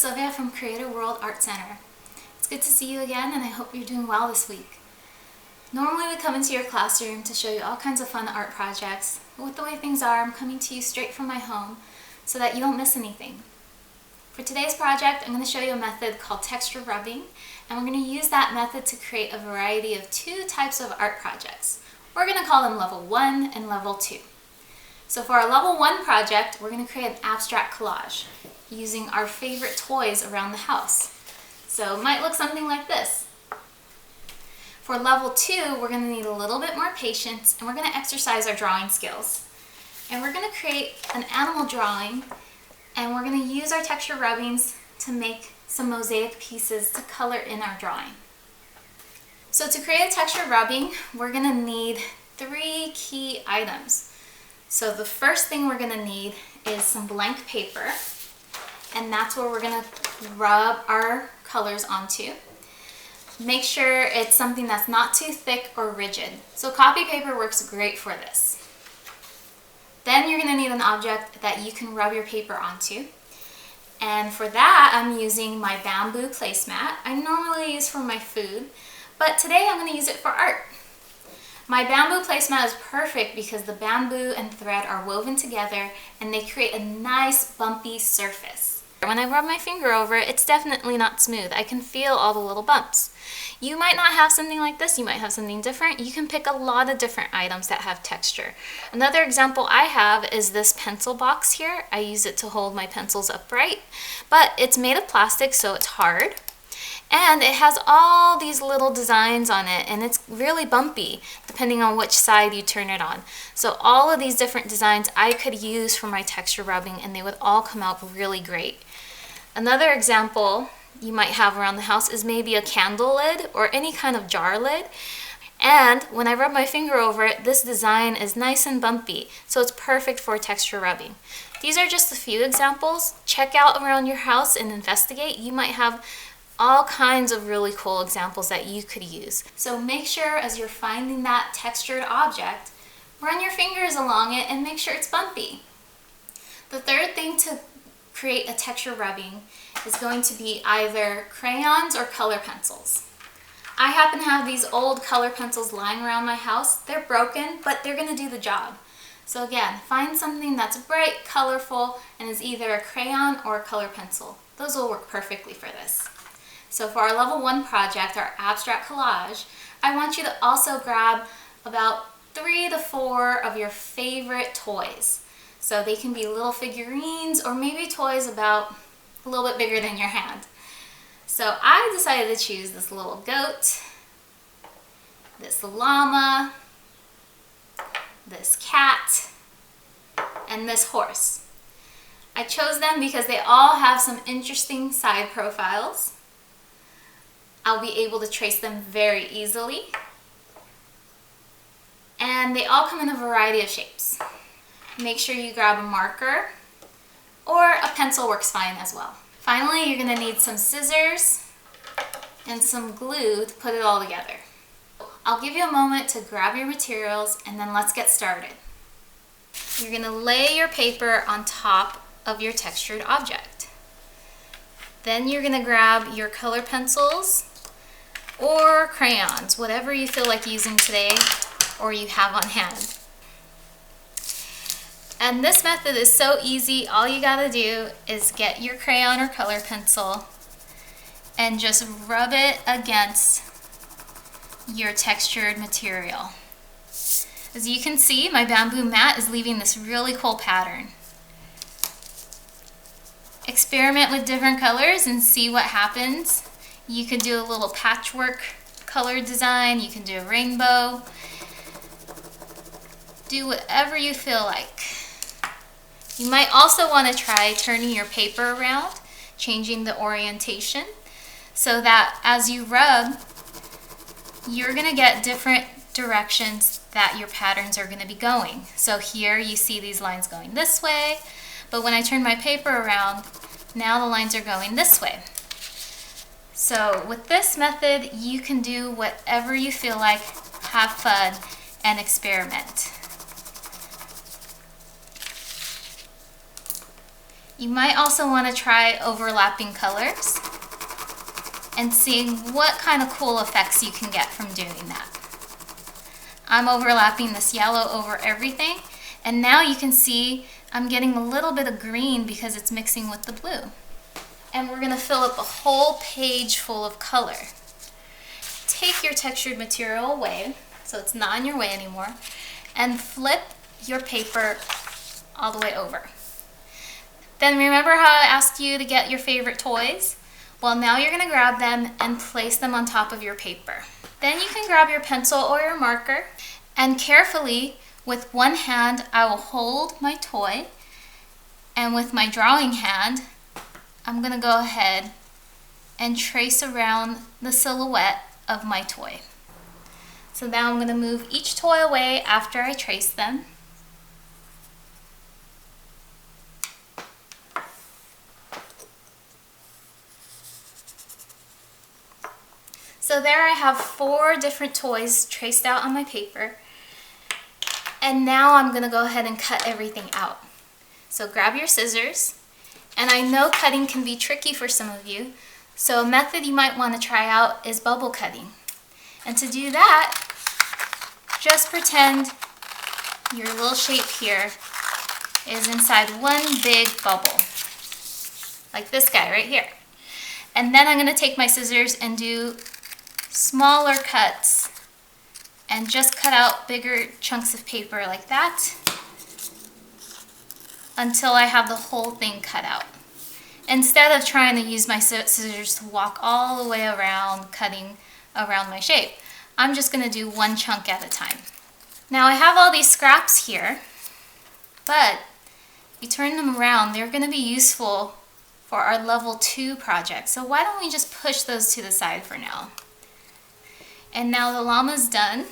Sylvia from Creative World Art Center. It's good to see you again, and I hope you're doing well this week. Normally we come into your classroom to show you all kinds of fun art projects, but with the way things are, I'm coming to you straight from my home so that you don't miss anything. For today's project, I'm going to show you a method called texture rubbing, and we're going to use that method to create a variety of two types of art projects. We're going to call them level 1 and level 2. So for our level 1 project, we're going to create an abstract collage using our favorite toys around the house. So it might look something like this. For level 2, we're going to need a little bit more patience, and we're going to exercise our drawing skills. And we're going to create an animal drawing, and we're going to use our texture rubbings to make some mosaic pieces to color in our drawing. So to create a texture rubbing, we're going to need 3 key items. So the first thing we're going to need is some blank paper, and that's where we're going to rub our colors onto. Make sure it's something that's not too thick or rigid. So copy paper works great for this. Then you're going to need an object that you can rub your paper onto. And for that, I'm using my bamboo placemat. I normally use for my food, but today I'm going to use it for art. My bamboo placemat is perfect because the bamboo and thread are woven together and they create a nice bumpy surface. When I rub my finger over it, it's definitely not smooth. I can feel all the little bumps. You might not have something like this, you might have something different. You can pick a lot of different items that have texture. Another example I have is this pencil box here. I use it to hold my pencils upright, but it's made of plastic, so it's hard. And it has all these little designs on it, and it's really bumpy depending on which side you turn it on. So all of these different designs I could use for my texture rubbing, and they would all come out really great. Another example you might have around the house is maybe a candle lid or any kind of jar lid. And when I rub my finger over it, this design is nice and bumpy, so it's perfect for texture rubbing. These are just a few examples. Check out around your house and investigate. You might have all kinds of really cool examples that you could use. So make sure as you're finding that textured object, run your fingers along it and make sure it's bumpy. The third thing to create a texture rubbing is going to be either crayons or color pencils. I happen to have these old color pencils lying around my house. They're broken, but they're going to do the job. So again, find something that's bright, colorful, and is either a crayon or a color pencil. Those will work perfectly for this. So for our level 1 project, our abstract collage, I want you to also grab about 3 to 4 of your favorite toys. So they can be little figurines or maybe toys about a little bit bigger than your hand. So I decided to choose this little goat, this llama, this cat, and this horse. I chose them because they all have some interesting side profiles. I'll be able to trace them very easily. And they all come in a variety of shapes. Make sure you grab a marker, or a pencil works fine as well. Finally, you're going to need some scissors and some glue to put it all together. I'll give you a moment to grab your materials, and then let's get started. You're going to lay your paper on top of your textured object. Then you're going to grab your color pencils or crayons, whatever you feel like using today or you have on hand. And this method is so easy. All you gotta do is get your crayon or color pencil and just rub it against your textured material. As you can see, my bamboo mat is leaving this really cool pattern. Experiment with different colors and see what happens. You could do a little patchwork color design, you can do a rainbow. Do whatever you feel like. You might also want to try turning your paper around, changing the orientation, so that as you rub, you're going to get different directions that your patterns are going to be going. So here you see these lines going this way, but when I turn my paper around, now the lines are going this way. So with this method, you can do whatever you feel like, have fun, and experiment. You might also want to try overlapping colors and seeing what kind of cool effects you can get from doing that. I'm overlapping this yellow over everything, and now you can see I'm getting a little bit of green because it's mixing with the blue. And we're gonna fill up a whole page full of color. Take your textured material away, so it's not in your way anymore, and flip your paper all the way over. Then remember how I asked you to get your favorite toys? Well, now you're gonna grab them and place them on top of your paper. Then you can grab your pencil or your marker, and carefully, with one hand, I will hold my toy, and with my drawing hand, I'm gonna go ahead and trace around the silhouette of my toy. So now I'm gonna move each toy away after I trace them. So there I have 4 different toys traced out on my paper. And now I'm gonna go ahead and cut everything out. So grab your scissors, and I know cutting can be tricky for some of you, so a method you might want to try out is bubble cutting. And to do that, just pretend your little shape here is inside one big bubble, like this guy right here. And then I'm going to take my scissors and do smaller cuts and just cut out bigger chunks of paper like that until I have the whole thing cut out. Instead of trying to use my scissors to walk all the way around cutting around my shape, I'm just going to do one chunk at a time. Now I have all these scraps here, but if you turn them around, they're going to be useful for our level 2 project. So why don't we just push those to the side for now? And now the llama's done,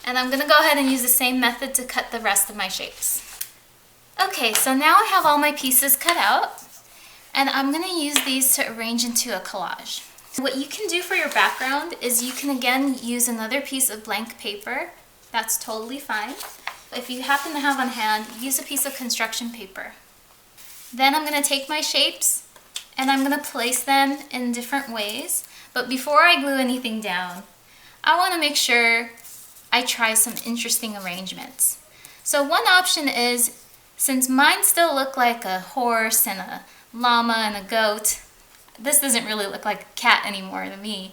and I'm going to go ahead and use the same method to cut the rest of my shapes. Okay, so now I have all my pieces cut out, and I'm going to use these to arrange into a collage. What you can do for your background is you can again use another piece of blank paper. That's totally fine. But if you happen to have on hand, use a piece of construction paper. Then I'm going to take my shapes and I'm going to place them in different ways. But before I glue anything down, I want to make sure I try some interesting arrangements. So one option is, since mine still look like a horse and a llama and a goat, this doesn't really look like a cat anymore to me,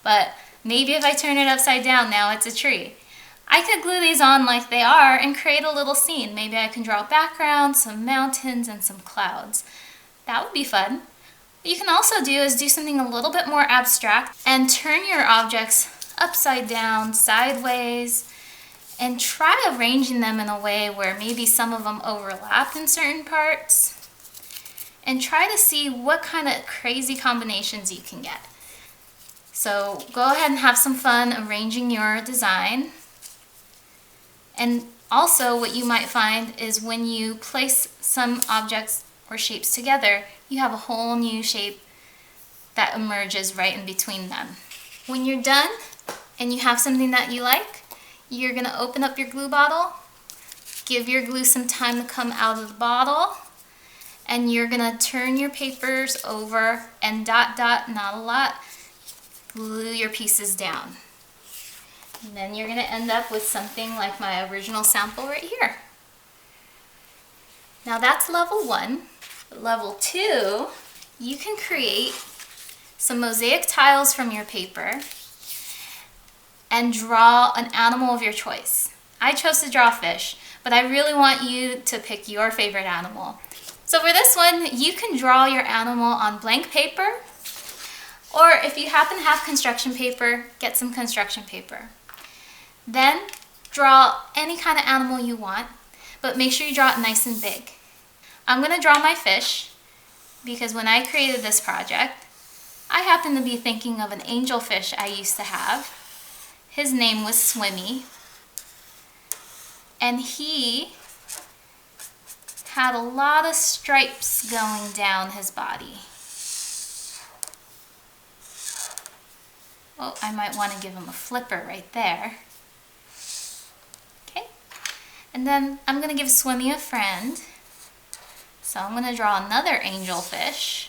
but maybe if I turn it upside down now it's a tree. I could glue these on like they are and create a little scene. Maybe I can draw a background, some mountains, and some clouds. That would be fun. What you can also do is do something a little bit more abstract and turn your objects upside down, sideways, and try arranging them in a way where maybe some of them overlap in certain parts, and try to see what kind of crazy combinations you can get. So go ahead and have some fun arranging your design. And also what you might find is when you place some objects or shapes together, you have a whole new shape that emerges right in between them. When you're done and you have something that you like, you're going to open up your glue bottle, give your glue some time to come out of the bottle, and you're going to turn your papers over and dot, not a lot, glue your pieces down. And then you're going to end up with something like my original sample right here. Now that's level 1. Level 2, you can create some mosaic tiles from your paper and draw an animal of your choice. I chose to draw a fish, but I really want you to pick your favorite animal. So for this one, you can draw your animal on blank paper, or if you happen to have construction paper, get some construction paper. Then draw any kind of animal you want, but make sure you draw it nice and big. I'm going to draw my fish because when I created this project, I happened to be thinking of an angelfish I used to have. His name was Swimmy, and he had a lot of stripes going down his body. Oh, I might want to give him a flipper right there. Okay, and then I'm going to give Swimmy a friend. So I'm going to draw another angelfish.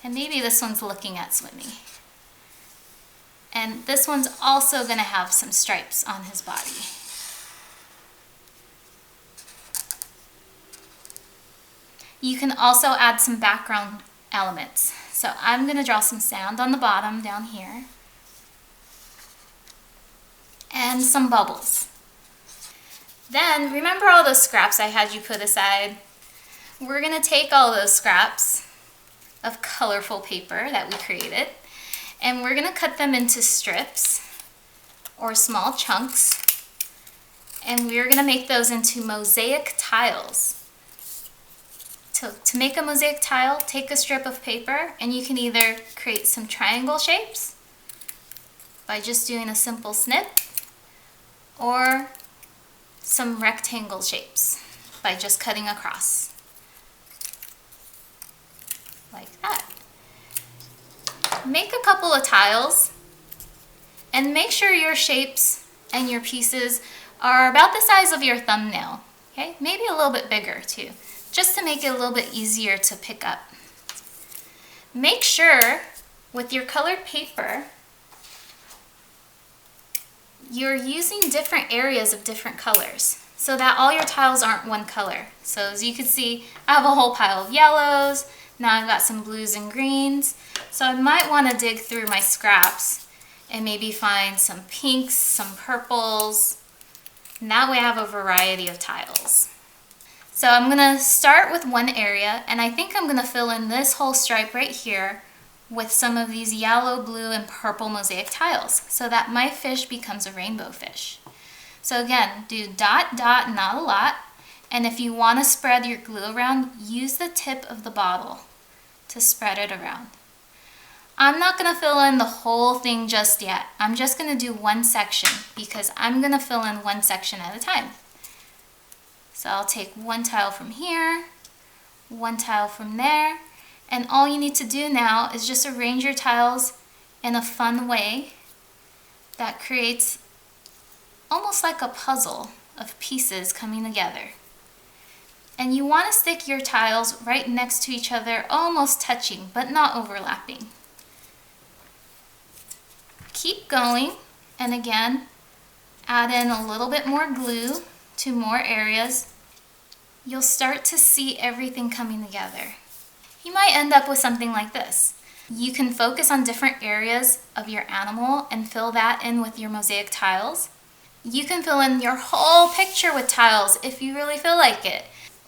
And maybe this one's looking at swimming. And this one's also going to have some stripes on his body. You can also add some background elements. So I'm going to draw some sand on the bottom down here. And some bubbles. Then, remember all those scraps I had you put aside? We're going to take all those scraps of colorful paper that we created, and we're going to cut them into strips or small chunks, and we're going to make those into mosaic tiles. To make a mosaic tile, take a strip of paper, and you can either create some triangle shapes by just doing a simple snip, or some rectangle shapes by just cutting across, like that. Make a couple of tiles, and make sure your shapes and your pieces are about the size of your thumbnail, okay? Maybe a little bit bigger too, just to make it a little bit easier to pick up. Make sure with your colored paper, you're using different areas of different colors so that all your tiles aren't one color. So as you can see, I have a whole pile of yellows. Now I've got some blues and greens. So I might want to dig through my scraps and maybe find some pinks, some purples. And that way I have a variety of tiles. So I'm going to start with one area, and I think I'm going to fill in this whole stripe right here with some of these yellow, blue, and purple mosaic tiles so that my fish becomes a rainbow fish. So again, do dot, dot, not a lot. And if you want to spread your glue around, use the tip of the bottle to spread it around. I'm not going to fill in the whole thing just yet. I'm just going to do one section because I'm going to fill in one section at a time. So I'll take one tile from here, one tile from there, and all you need to do now is just arrange your tiles in a fun way that creates almost like a puzzle of pieces coming together. And you want to stick your tiles right next to each other, almost touching, but not overlapping. Keep going, and again, add in a little bit more glue to more areas. You'll start to see everything coming together. You might end up with something like this. You can focus on different areas of your animal and fill that in with your mosaic tiles. You can fill in your whole picture with tiles if you really feel like it.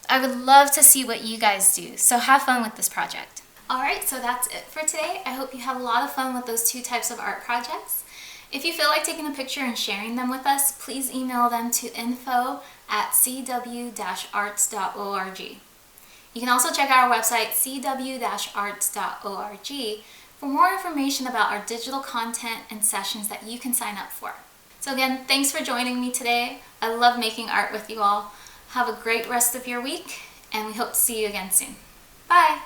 I would love to see what you guys do, so have fun with this project. Alright, so that's it for today. I hope you have a lot of fun with those two types of art projects. If you feel like taking a picture and sharing them with us, please email them to info@cw-arts.org. You can also check out our website, cw-arts.org, for more information about our digital content and sessions that you can sign up for. So again, thanks for joining me today. I love making art with you all. Have a great rest of your week, and we hope to see you again soon. Bye!